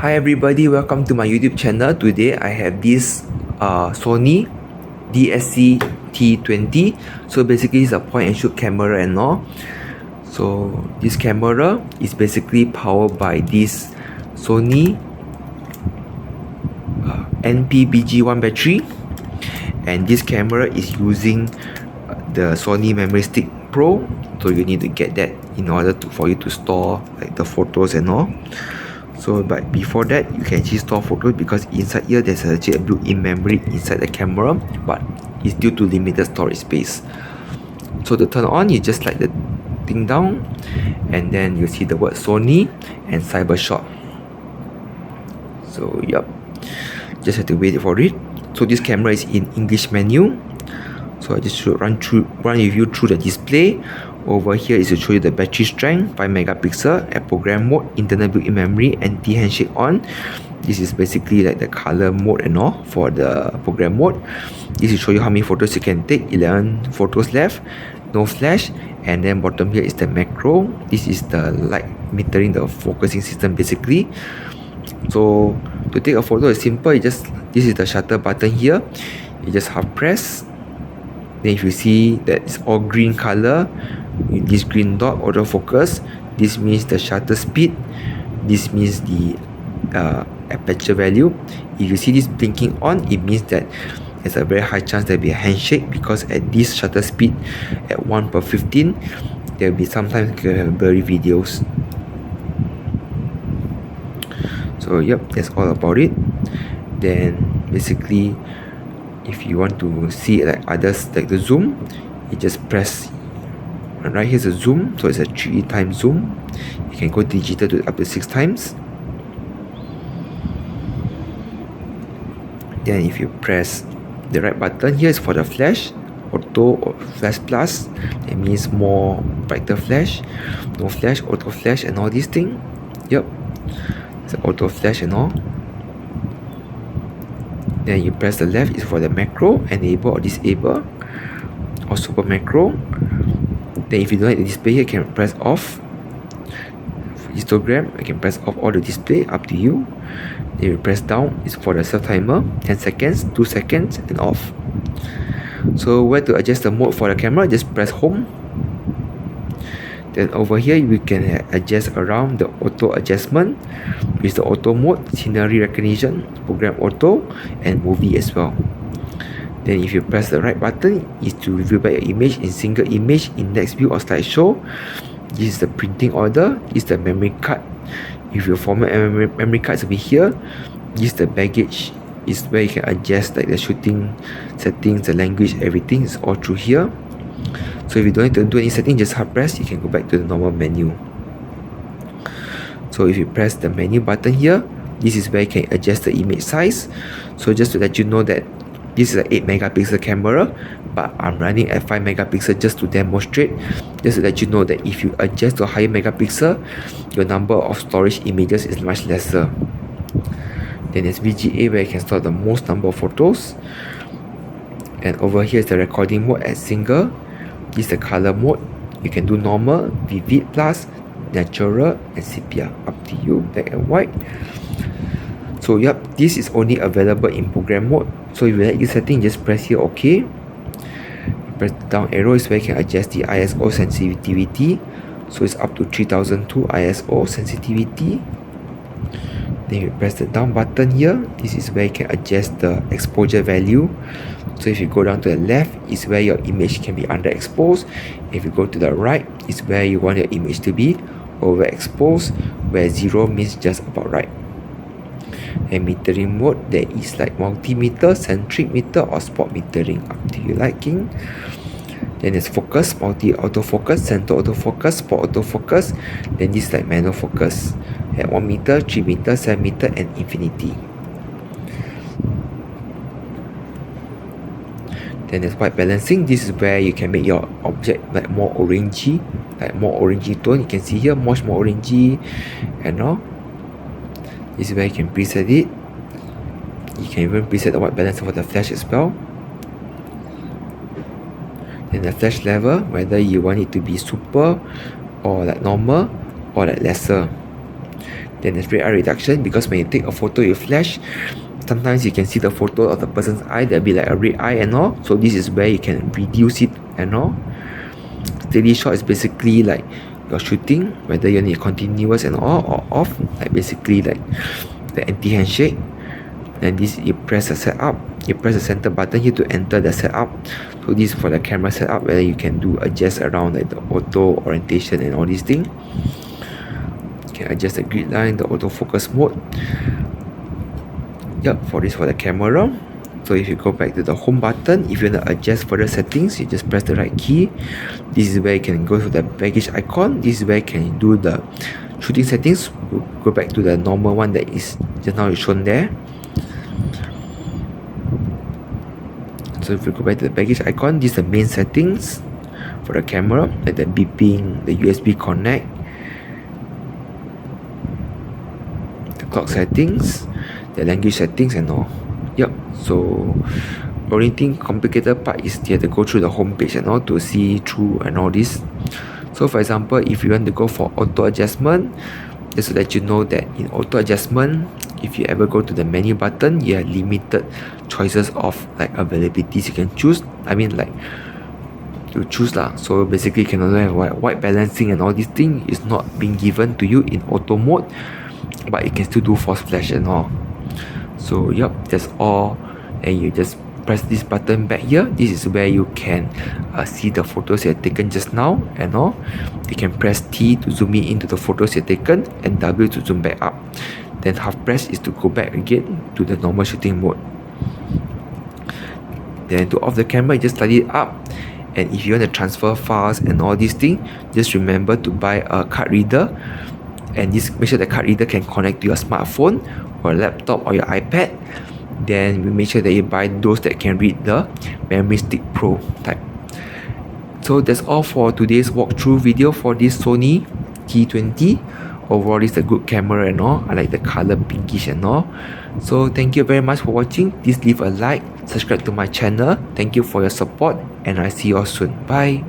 Hi everybody, welcome to my YouTube channel. Today I have this Sony DSC T20. So basically it's a point and shoot camera and all. So this camera is basically powered by this Sony NP-BG1 battery, and this camera is using the Sony Memory Stick Pro. So you need to get that in order for you to store like the photos and all. So but before that, you can actually store photos because inside here there's actually a built-in memory inside the camera, but it's due to limited storage space. So to turn on, you just slide the thing down, and then you see the word Sony and Cyber-shot. So yep, just have to wait for it. So this camera is in English menu. So I just should run with you through the display. Over here is to show you the battery strength, 5 megapixel, at program mode, internal built-in memory, anti-handshake on. This is basically like the color mode and all for the program mode. This will show you how many photos you can take, 11 photos left, no flash. And then bottom here is the macro. This is the light metering, the focusing system basically. So to take a photo is simple. This is the shutter button here. You just half press. Then if you see that it's all green color with this green dot autofocus, this means the shutter speed, this means the aperture value. If you see this blinking on, it means that there's a very high chance there will be a handshake, because at this shutter speed at 1/15, there will be sometimes blurry videos. So yep, that's all about it. Then basically, if you want to see like others, like the zoom, you just press right here's a zoom, so it's a 3 times zoom. You can go digital to up to 6 times. Then if you press the right button, here is for the flash, auto or flash plus. That means more brighter flash, no flash, auto flash, and all these things. Yep, it's auto flash and all. Then you press the left is for the macro, enable or disable, or super macro. Then if you don't like the display here, you can press off. For histogram, I can press off all the display, up to you. Then you press down is for the self timer, 10 seconds, 2 seconds, and off. So where to adjust the mode for the camera, just press home. Then over here we can adjust around the auto adjustment with the auto mode, scenery recognition, program auto, and movie as well. Then if you press the right button, is to review back your image in single image, index view, or slideshow. This is the printing order. This is the memory card. If you format memory cards will be here. This is the baggage, is where you can adjust like the shooting settings, the language, everything is all through here. So if you don't need to do any setting, just hard press, you can go back to the normal menu. So if you press the menu button here, this is where you can adjust the image size. So just to let you know that this is an 8 megapixel camera, but I'm running at 5 megapixel just to demonstrate. Just to let you know that if you adjust to a higher megapixel, your number of storage images is much lesser. Then there's VGA, where you can store the most number of photos. And over here is the recording mode at single. This is the color mode. You can do normal, vivid plus, natural, and sepia. Up to you, black and white. So yep, this is only available in program mode. So if you like this setting, just press here OK. Press the down arrow is where you can adjust the ISO sensitivity. So it's up to 3002 ISO sensitivity. Then you press the down button here. This is where you can adjust the exposure value. So if you go down to the left, is where your image can be underexposed. If you go to the right, is where you want your image to be overexposed, where 0 means just about right. And metering mode, there is like multimeter, centric meter, or spot metering, up to you liking. Then there's focus, multi autofocus, center autofocus, spot autofocus. Then this is like manual focus at 1 meter, 3 meter, 7 meter, and infinity. Then there's white balancing. This is where you can make your object like more orangey, tone. You can see here much more orangey and all. This is where you can preset it. You can even preset the white balance for the flash as well. Then the flash level, whether you want it to be super, or like normal, or like lesser. Then there's red eye reduction, because when you take a photo with flash, sometimes you can see the photo of the person's eye, there'll be like a red eye and all. So this is where you can reduce it and all. Steady shot is basically like you're shooting, whether you need continuous and all or off, like basically like the anti-handshake. And this, you press the setup, you press the center button here to enter the setup. So this is for the camera setup, where you can do adjust around like the auto orientation and all these things. You can adjust the grid line, the autofocus mode. Yep, for this for the camera. So if you go back to the home button, if you want to adjust further settings, you just press the right key. This is where you can go to the baggage icon. This is where you can do the shooting settings. We'll go back to the normal one that is just now shown there. So if you go back to the baggage icon, these are the main settings for the camera, like the beeping, the USB connect, the clock settings, the language settings and all. Yep, so the only thing complicated part is you have to go through the home page and all to see through and all this. So for example, if you want to go for auto adjustment, just to let you know that in auto adjustment, if you ever go to the menu button, you have limited choices of like availabilities you can choose. I mean like to choose lah. So basically you can only have white balancing and all these things is not being given to you in auto mode, but you can still do force flash and all. So yep, that's all. And you just press this button back here. This is where you can see the photos you have taken just now and all. You can press T to zoom in into the photos you have taken and W to zoom back up. Then half press is to go back again to the normal shooting mode. Then to off the camera, you just slide it up. And if you want to transfer files and all these things, just remember to buy a card reader. And this, make sure the card reader can connect to your smartphone or laptop or your iPad. Then we make sure that you buy those that can read the Memory Stick Pro type. So that's all for today's walkthrough video for this Sony T20. Overall, it's a good camera and all. I like the color pinkish and all. So thank you very much for watching. Please leave a like, subscribe to my channel. Thank you for your support, and I'll see you all soon. Bye.